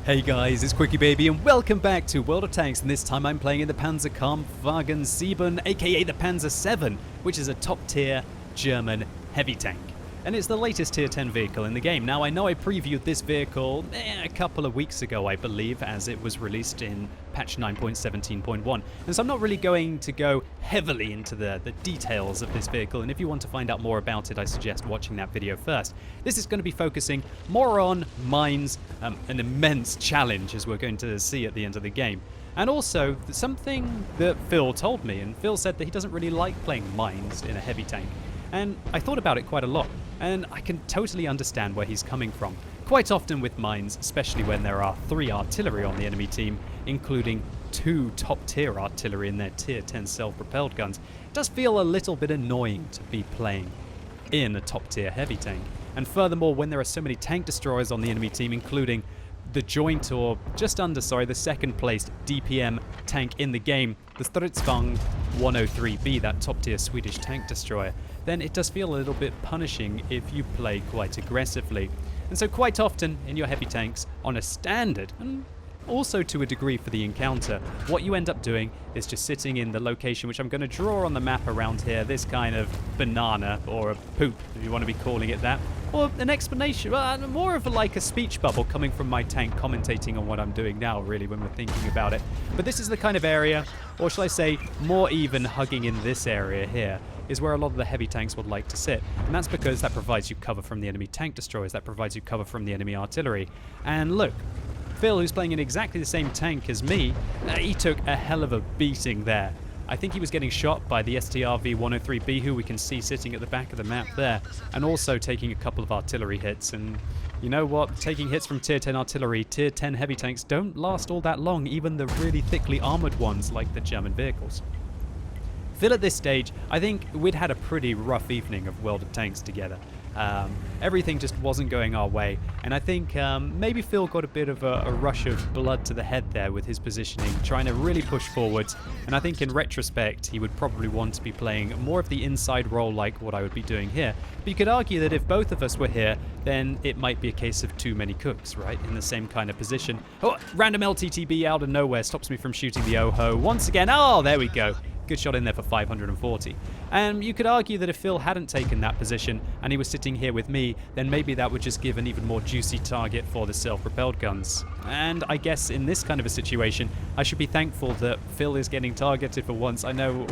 Hey guys, it's QuickyBaby and welcome back to World of Tanks, and this time I'm playing in the Panzer Kampfwagen 7, aka the Panzer 7, which is a top tier German heavy tank. And it's the latest tier 10 vehicle in the game. Now I know I previewed this vehicle a couple of weeks ago, I believe, as it was released in patch 9.17.1. And so I'm not really going to go heavily into the details of this vehicle, and if you want to find out more about it, I suggest watching that video first. This is going to be focusing more on mines, an immense challenge as we're going to see at the end of the game. And also something that Phil told me, and Phil said that he doesn't really like playing mines in a heavy tank. And I thought about it quite a lot, and I can totally understand where he's coming from. Quite often with mines, especially when there are 3 artillery on the enemy team, including 2 top-tier artillery in their tier 10 self-propelled guns, it does feel a little bit annoying to be playing in a top-tier heavy tank. And furthermore, when there are so many tank destroyers on the enemy team, including the joint, or just under, sorry, the second placed DPM tank in the game, the Stridsvagn 103B, that top tier Swedish tank destroyer, then it does feel a little bit punishing if you play quite aggressively. And so quite often in your heavy tanks, on a standard, and also to a degree for the encounter, what you end up doing is just sitting in the location which I'm going to draw on the map around here, this kind of banana, or a poop if you want to be calling it that, or an explanation, more of like a speech bubble coming from my tank commentating on what I'm doing now, really, when we're thinking about it. But this is the kind of area, or shall I say more even hugging in this area here, is where a lot of the heavy tanks would like to sit. And that's because that provides you cover from the enemy tank destroyers, that provides you cover from the enemy artillery. And look, Phil, who's playing in exactly the same tank as me, he took a hell of a beating there. I think he was getting shot by the STRV 103B, who we can see sitting at the back of the map there, and also taking a couple of artillery hits. And you know what? Taking hits from tier 10 artillery, tier 10 heavy tanks don't last all that long, even the really thickly armored ones like the German vehicles. Phil, at this stage, I think we'd had a pretty rough evening of World of Tanks together. Everything just wasn't going our way, and I think maybe Phil got a bit of a rush of blood to the head there with his positioning, trying to really push forwards. And I think in retrospect he would probably want to be playing more of the inside role like what I would be doing here. But you could argue that if both of us were here, then it might be a case of too many cooks, right, in the same kind of position. Oh, random LTTB out of nowhere stops me from shooting the OHO once again. Oh, there we go. Good shot in there for 540. And you could argue that if Phil hadn't taken that position and he was sitting here with me, then maybe that would just give an even more juicy target for the self-propelled guns. And I guess in this kind of a situation, I should be thankful that Phil is getting targeted for once. I know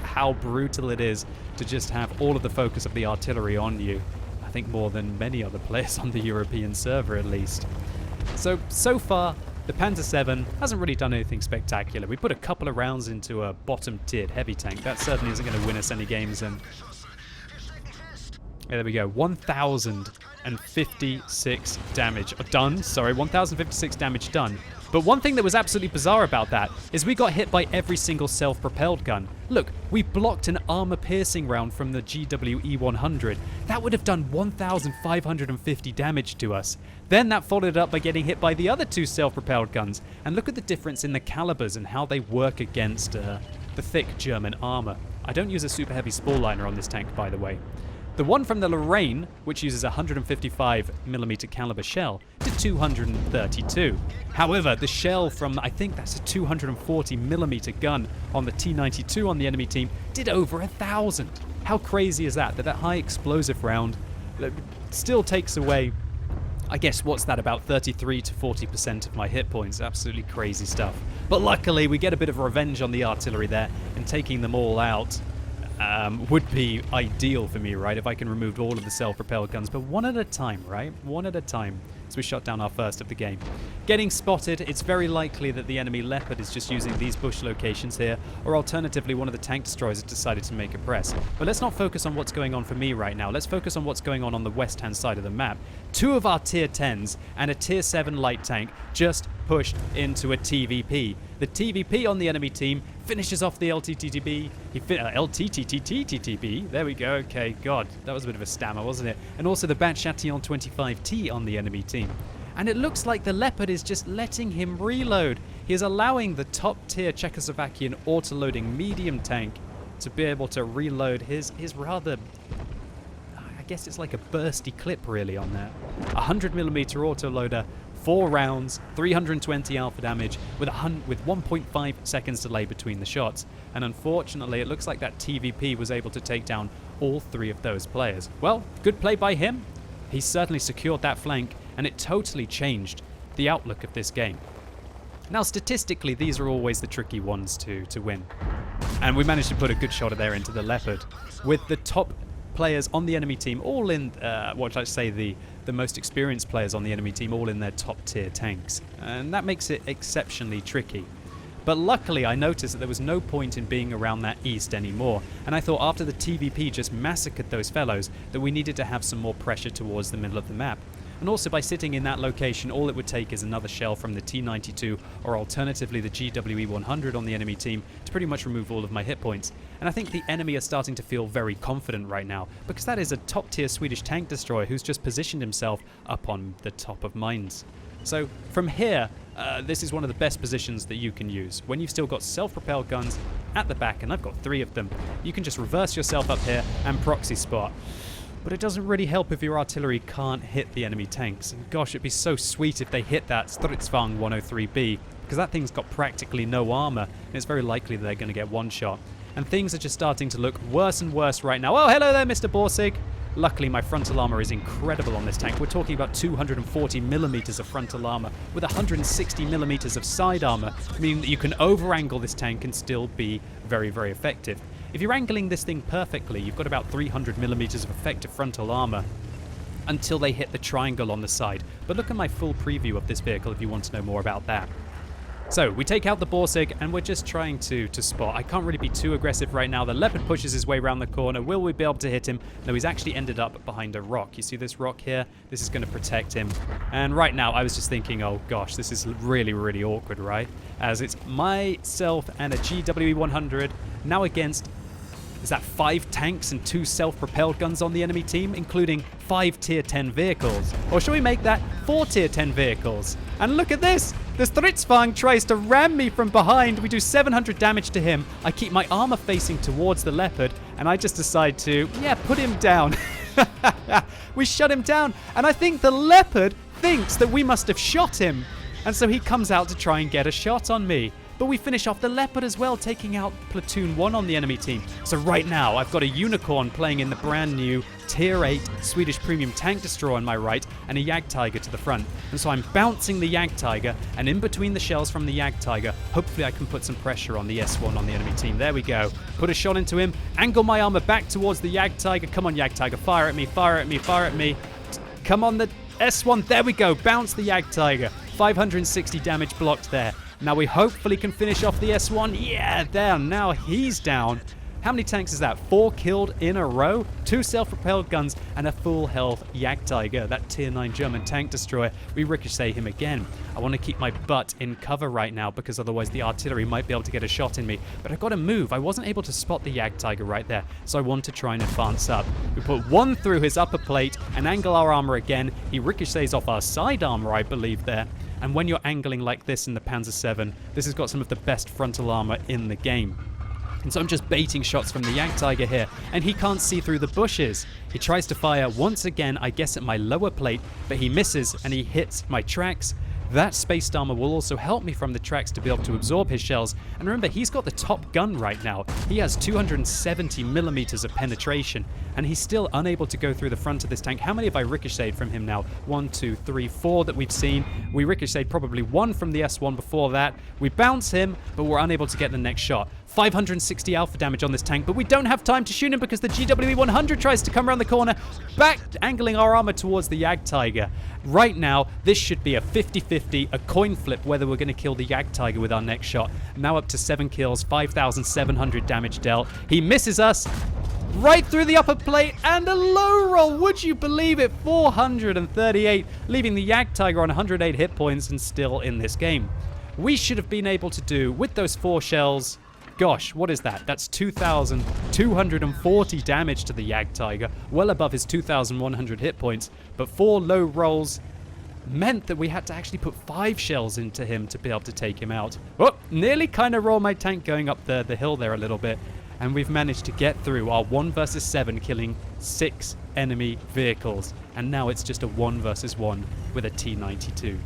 how brutal it is to just have all of the focus of the artillery on you. I think more than many other players on the European server, at least. So far, the Panzer 7 hasn't really done anything spectacular. We put a couple of rounds into a bottom-tiered heavy tank. That certainly isn't going to win us any games. And yeah, there we go. 1,056 damage done. Sorry, 1,056 damage done. But one thing that was absolutely bizarre about that is we got hit by every single self-propelled gun. Look, we blocked an armor-piercing round from the GWE 100. That would have done 1,550 damage to us. Then that followed up by getting hit by the other 2 self-propelled guns. And look at the difference in the calibers and how they work against the thick German armor. I don't use a super heavy spall liner on this tank, by the way. The one from the Lorraine, which uses a 155mm caliber shell, did 232. However, the shell from, I think that's a 240mm gun on the T92 on the enemy team, did over 1,000. How crazy is that? That high explosive round still takes away, I guess, what's that, about 33 to 40% of my hit points. Absolutely crazy stuff. But luckily, we get a bit of revenge on the artillery there, and taking them all out would be ideal for me, right, if I can remove all of the self-propelled guns. But one at a time, right? One at a time. So we shot down our first of the game. Getting spotted, it's very likely that the enemy Leopard is just using these bush locations here, or alternatively one of the tank destroyers has decided to make a press. But let's not focus on what's going on for me right now. Let's focus on what's going on the west-hand side of the map. 2 of our tier 10s and a tier 7 light tank just pushed into a TVP. The TVP on the enemy team finishes off the LTTTB. LTTTTTB. There we go. Okay, God, that was a bit of a stammer, wasn't it? And also the Bat Chatillon 25T on the enemy team. And it looks like the Leopard is just letting him reload. He is allowing the top-tier Czechoslovakian auto-loading medium tank to be able to reload his rather, I guess it's like a bursty clip really on that. 100mm autoloader 4 rounds, 320 alpha damage with 1.5 seconds delay between the shots. And unfortunately, it looks like that TVP was able to take down all 3 of those players. Well, good play by him. He certainly secured that flank, and it totally changed the outlook of this game. Now, statistically, these are always the tricky ones to win. And we managed to put a good shot there into the Leopard, with the top players on the enemy team all in, the most experienced players on the enemy team all in their top tier tanks. And that makes it exceptionally tricky. But luckily, I noticed that there was no point in being around that east anymore, and I thought after the TVP just massacred those fellows that we needed to have some more pressure towards the middle of the map. And also by sitting in that location, all it would take is another shell from the T92 or alternatively the GWE 100 on the enemy team to pretty much remove all of my hit points. And I think the enemy are starting to feel very confident right now, because that is a top tier Swedish tank destroyer who's just positioned himself up on the top of mines. So from here, this is one of the best positions that you can use. When you've still got self-propelled guns at the back, and I've got 3 of them, you can just reverse yourself up here and proxy spot. But it doesn't really help if your artillery can't hit the enemy tanks. And gosh, it'd be so sweet if they hit that Stridsvagn 103B, because that thing's got practically no armor, and it's very likely that they're going to get one shot. And things are just starting to look worse and worse right now. Oh, hello there, Mr. Borsig. Luckily, my frontal armor is incredible on this tank. We're talking about 240 millimeters of frontal armor with 160 millimeters of side armor, meaning that you can over-angle this tank and still be very, very effective. If you're angling this thing perfectly, you've got about 300 millimeters of effective frontal armor until they hit the triangle on the side. But look at my full preview of this vehicle if you want to know more about that. So, we take out the Borsig, and we're just trying to spot. I can't really be too aggressive right now. The Leopard pushes his way around the corner. Will we be able to hit him? No, he's actually ended up behind a rock. You see this rock here? This is going to protect him. And right now, I was just thinking, oh gosh, this is really, really awkward, right? As it's myself and a GWE 100 now against... Is that 5 tanks and 2 self-propelled guns on the enemy team, including 5 tier 10 vehicles? Or shall we make that 4 tier 10 vehicles? And look at this! The Stridsvagn tries to ram me from behind. We do 700 damage to him. I keep my armor facing towards the Leopard, and I just decide to, put him down. We shut him down, and I think the Leopard thinks that we must have shot him. And so he comes out to try and get a shot on me. But we finish off the Leopard as well, taking out Platoon 1 on the enemy team. So right now, I've got a Unicorn playing in the brand new Tier 8 Swedish Premium Tank Destroyer on my right, and a Jagdtiger to the front. And so I'm bouncing the Jagdtiger, and in between the shells from the Jagdtiger, hopefully I can put some pressure on the S1 on the enemy team. There we go. Put a shot into him, angle my armor back towards the Jagdtiger. Come on, Jagdtiger, fire at me, fire at me, fire at me. Come on, the S1, there we go. Bounce the Jagdtiger. 560 damage blocked there. Now we hopefully can finish off the S1. Yeah, there. Now he's down. How many tanks is that? 4 killed in a row? 2 self-propelled guns and a full health Jagdtiger, that tier 9 German tank destroyer. We ricochet him again. I want to keep my butt in cover right now because otherwise the artillery might be able to get a shot in me. But I've got to move. I wasn't able to spot the Jagdtiger right there, so I want to try and advance up. We put 1 through his upper plate and angle our armor again. He ricochets off our side armor, I believe, there. And when you're angling like this in the Panzer 7, this has got some of the best frontal armor in the game. And so I'm just baiting shots from the Jagdtiger here, and he can't see through the bushes. He tries to fire once again, I guess at my lower plate, but he misses and he hits my tracks. That spaced armor will also help me from the tracks to be able to absorb his shells. And remember, he's got the top gun right now. He has 270 millimeters of penetration, and he's still unable to go through the front of this tank. How many have I ricocheted from him now? 1, 2, 3, 4 that we've seen. We ricocheted probably 1 from the S1 before that. We bounce him, but we're unable to get the next shot. 560 alpha damage on this tank, but we don't have time to shoot him because the GWE 100 tries to come around the corner, back angling our armor towards the Jagdtiger. Right now, this should be a 50-50, a coin flip, whether we're going to kill the Jagdtiger with our next shot. Now up to 7 kills, 5,700 damage dealt. He misses us right through the upper plate, and a low roll, would you believe it? 438, leaving the Jagdtiger on 108 hit points and still in this game. We should have been able to do, with those 4 shells, gosh, what is that? That's 2,240 damage to the Jagdtiger, well above his 2,100 hit points. But 4 low rolls meant that we had to actually put 5 shells into him to be able to take him out. Oh, nearly kind of rolled my tank going up the hill there a little bit. And we've managed to get through our 1 versus 7, killing 6 enemy vehicles. And now it's just a 1 versus 1 with a T92.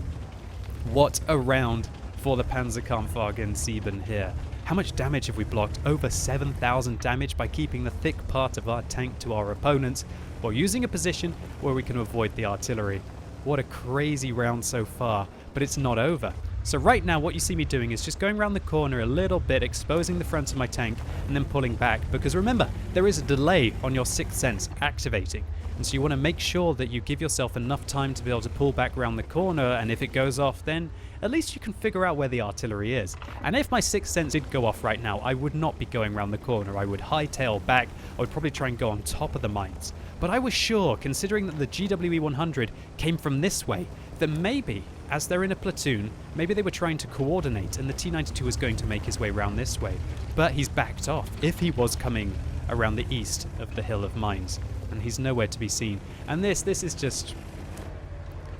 What a round for the Panzerkampfwagen 7 here. How much damage have we blocked? Over 7,000 damage by keeping the thick part of our tank to our opponents, or using a position where we can avoid the artillery. What a crazy round so far, but it's not over. So right now what you see me doing is just going around the corner a little bit, exposing the front of my tank, and then pulling back, because remember, there is a delay on your sixth sense activating. And so you want to make sure that you give yourself enough time to be able to pull back around the corner, and if it goes off, then at least you can figure out where the artillery is. And if my sixth sense did go off right now, I would not be going around the corner. I would hightail back. I would probably try and go on top of the mines. But I was sure, considering that the GWE 100 came from this way, that maybe, as they're in a platoon, maybe they were trying to coordinate and the T-92 was going to make his way around this way. But he's backed off, if he was coming around the east of the Hill of Mines. And he's nowhere to be seen. And this is just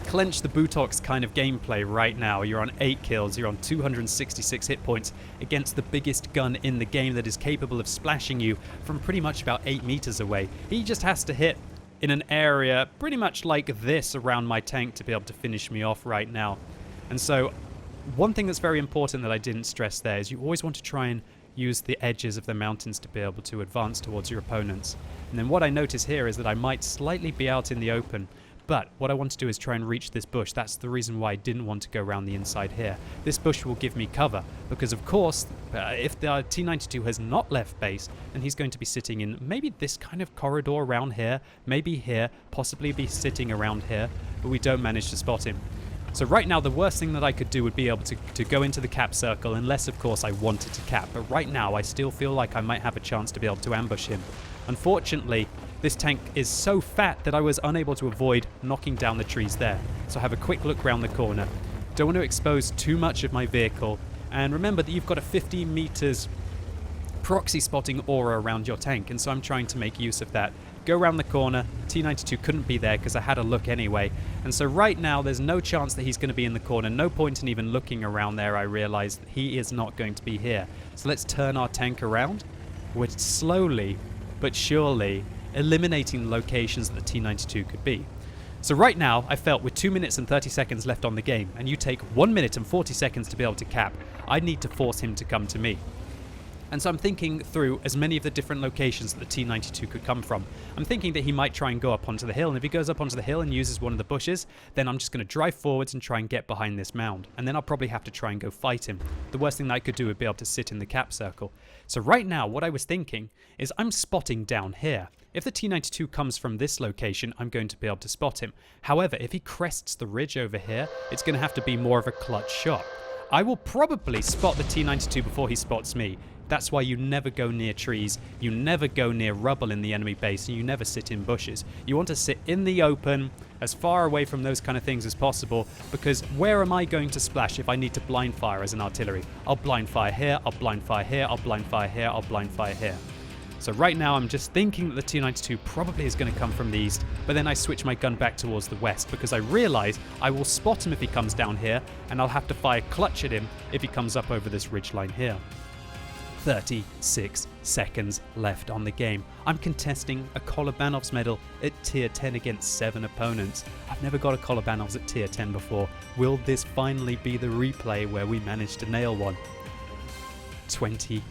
clench the buttocks kind of gameplay right now. You're on 8 kills, you're on 266 hit points against the biggest gun in the game that is capable of splashing you from pretty much about 8 meters away. He just has to hit in an area pretty much like this around my tank to be able to finish me off right now. And so one thing that's very important that I didn't stress there is you always want to try and use the edges of the mountains to be able to advance towards your opponents. And then what I notice here is that I might slightly be out in the open, but what I want to do is try and reach this bush. That's the reason why I didn't want to go around the inside here. This bush will give me cover, because of course, if the T-92 has not left base, then he's going to be sitting in maybe this kind of corridor around here, maybe here, possibly be sitting around here, but we don't manage to spot him. So right now, the worst thing that I could do would be able to go into the cap circle, unless, of course, I wanted to cap. But right now, I still feel like I might have a chance to be able to ambush him. Unfortunately, this tank is so fat that I was unable to avoid knocking down the trees there. So I have a quick look around the corner. Don't want to expose too much of my vehicle. And remember that you've got a 15 meters proxy spotting aura around your tank, and so I'm trying to make use of that. Go around the corner. T-92 couldn't be there because I had a look anyway. And so right now there's no chance that he's going to be in the corner. No point in even looking around there. I realized he is not going to be here. So let's turn our tank around. We're slowly but surely eliminating the locations that the T-92 could be. So right now I felt with 2 minutes and 30 seconds left on the game, and you take 1 minute and 40 seconds to be able to cap, I need to force him to come to me. And so I'm thinking through as many of the different locations that the T-92 could come from. I'm thinking that he might try and go up onto the hill, and if he goes up onto the hill and uses one of the bushes, then I'm just going to drive forwards and try and get behind this mound. And then I'll probably have to try and go fight him. The worst thing that I could do would be able to sit in the cap circle. So right now, what I was thinking is I'm spotting down here. If the T-92 comes from this location, I'm going to be able to spot him. However, if he crests the ridge over here, it's going to have to be more of a clutch shot. I will probably spot the T-92 before he spots me. That's why you never go near trees, you never go near rubble in the enemy base, and you never sit in bushes. You want to sit in the open, as far away from those kind of things as possible, because where am I going to splash if I need to blind fire as an artillery? I'll blind fire here, I'll blind fire here, I'll blind fire here, I'll blind fire here. So right now I'm just thinking that the T-92 probably is going to come from the east, but then I switch my gun back towards the west because I realize I will spot him if he comes down here, and I'll have to fire clutch at him if he comes up over this ridgeline here. 36 seconds left on the game. I'm contesting a Kolobanov's medal at tier 10 against 7 opponents. I've never got a Kolobanov's at tier 10 before. Will this finally be the replay where we manage to nail one? 20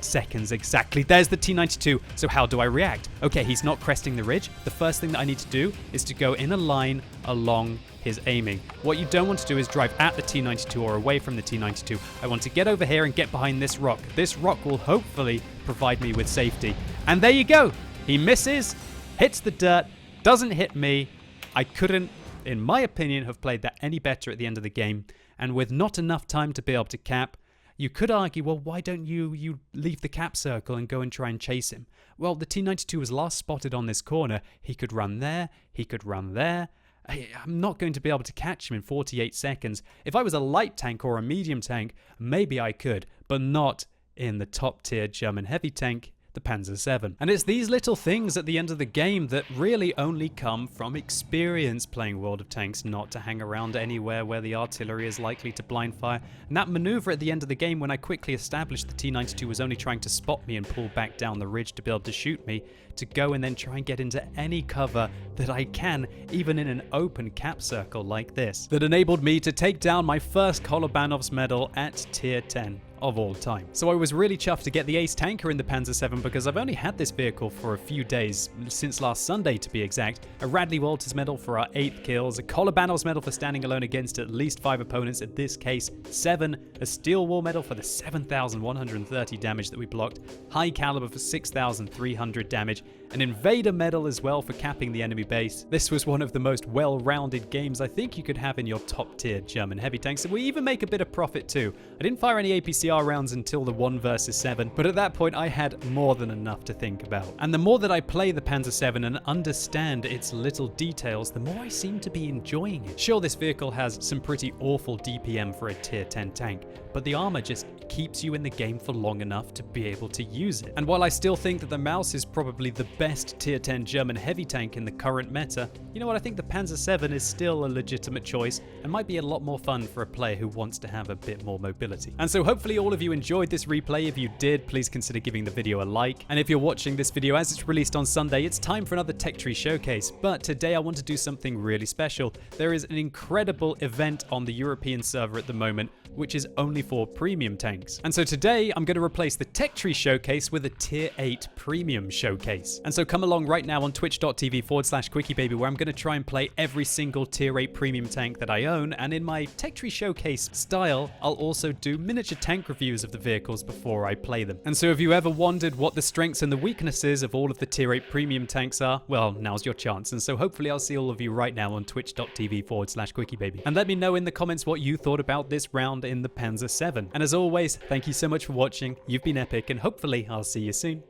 seconds exactly. There's the T-92. So how do I react? Okay, he's not cresting the ridge. The first thing that I need to do is to go in a line along his aiming. What you don't want to do is drive at the T-92 or away from the T-92. I want to get over here and get behind this rock. This rock will hopefully provide me with safety. And there you go. He misses, hits the dirt, doesn't hit me. I couldn't, in my opinion, have played that any better at the end of the game. And with not enough time to be able to cap, you could argue, well, why don't you leave the cap circle and go and try and chase him? Well, the T-92 was last spotted on this corner. He could run there. He could run there. I'm not going to be able to catch him in 48 seconds. If I was a light tank or a medium tank, maybe I could, but not in the top tier German heavy tank, the the Panzer 7. And it's these little things at the end of the game that really only come from experience playing World of Tanks, not to hang around anywhere where the artillery is likely to blind fire. And that maneuver at the end of the game, when I quickly established the T-92 was only trying to spot me and pull back down the ridge to be able to shoot me, to go and then try and get into any cover that I can, even in an open cap circle like this, that enabled me to take down my first Kolobanov's medal at tier 10 of all time. So I was really chuffed to get the ace tanker in the Panzer 7 because I've only had this vehicle for a few days, since last Sunday to be exact. A Radley Walters medal for our 8th kills, a Kolobanov's medal for standing alone against at least 5 opponents, in this case 7, a Steel Wall medal for the 7,130 damage that we blocked, high caliber for 6,300 damage, an Invader medal as well for capping the enemy base. This was one of the most well-rounded games I think you could have in your top tier German heavy tanks, and we even make a bit of profit too. I didn't fire any APCR rounds until the 1 versus 7, but at that point I had more than enough to think about. And the more that I play the Panzer 7 and understand its little details, the more I seem to be enjoying it. Sure, this vehicle has some pretty awful DPM for a tier 10 tank, but the armor just keeps you in the game for long enough to be able to use it. And while I still think that the Maus is probably the best tier 10 German heavy tank in the current meta, you know what, I think the Panzer 7 is still a legitimate choice and might be a lot more fun for a player who wants to have a bit more mobility. And so hopefully all of you enjoyed this replay. If you did, please consider giving the video a like. And if you're watching this video as it's released on Sunday, it's time for another Tech Tree showcase. But today I want to do something really special. There is an incredible event on the European server at the moment, which is only for premium tanks. And so today I'm going to replace the Tech Tree showcase with a tier 8 premium showcase. And so come along right now on twitch.tv/QuickyBaby, where I'm going to try and play every single tier 8 premium tank that I own. And in my Tech Tree showcase style, I'll also do miniature tank reviews of the vehicles before I play them. And so if you ever wondered what the strengths and the weaknesses of all of the tier 8 premium tanks are, well, now's your chance. And so hopefully I'll see all of you right now on twitch.tv/QuickyBaby. And let me know in the comments what you thought about this round in the Panzer 7. And as always, thank you so much for watching. You've been epic, and hopefully I'll see you soon.